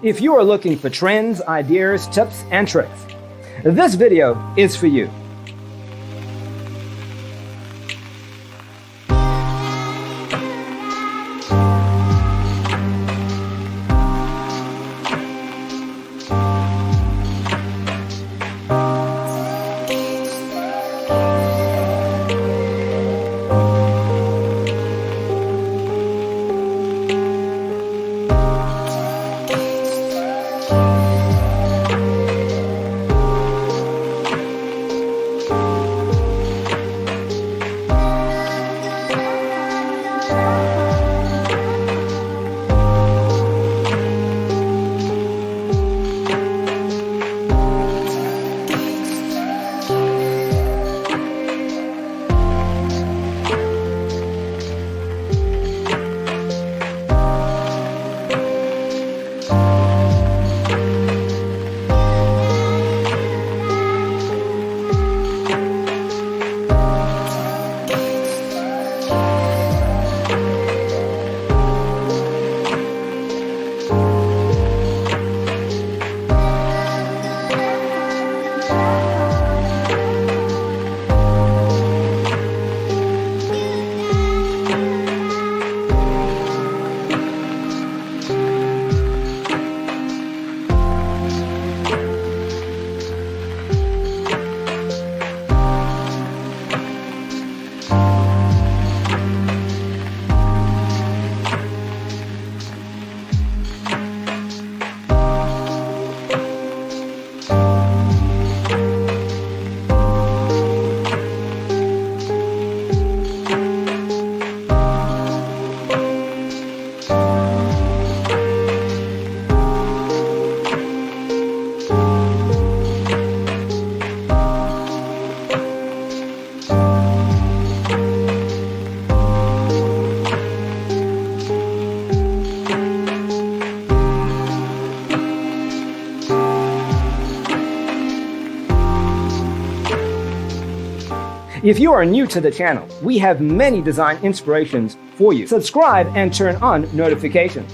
If you are looking for trends, ideas, tips, and tricks, this video is for you. If you are new to the channel, we have many design inspirations for you. Subscribe and turn on notifications.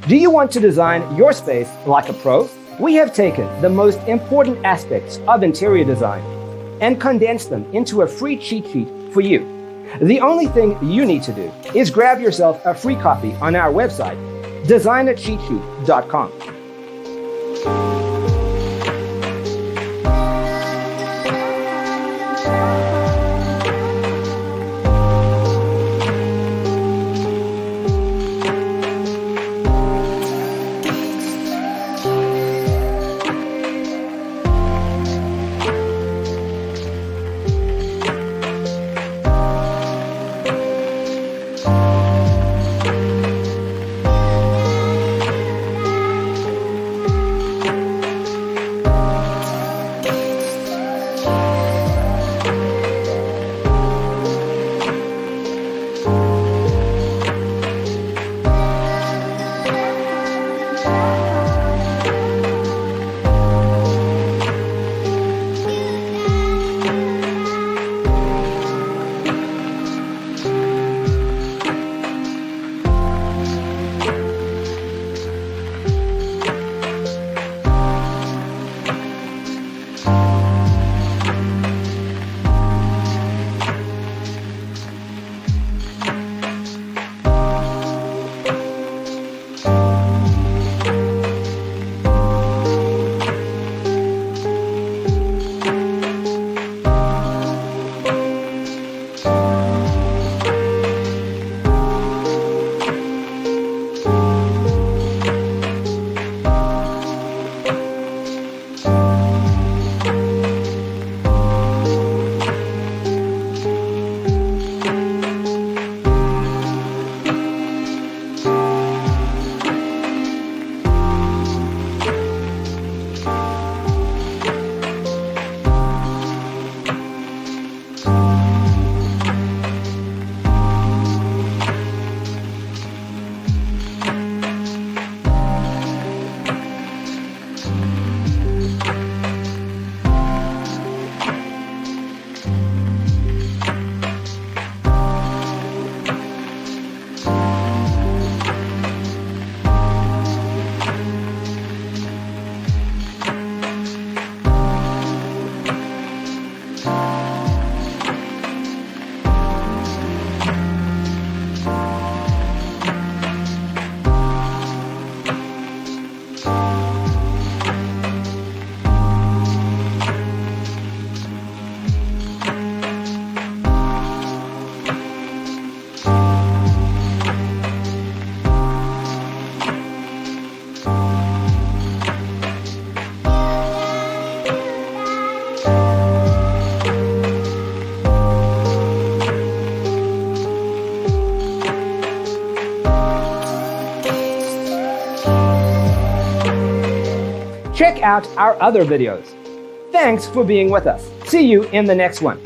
Do you want to design your space like a pro? We have taken the most important aspects of interior design and condensed them into a free cheat sheet for you. The only thing you need to do is grab yourself a free copy on our website, designercheatsheet.com. Check out our other videos. Thanks for being with us. See you in the next one.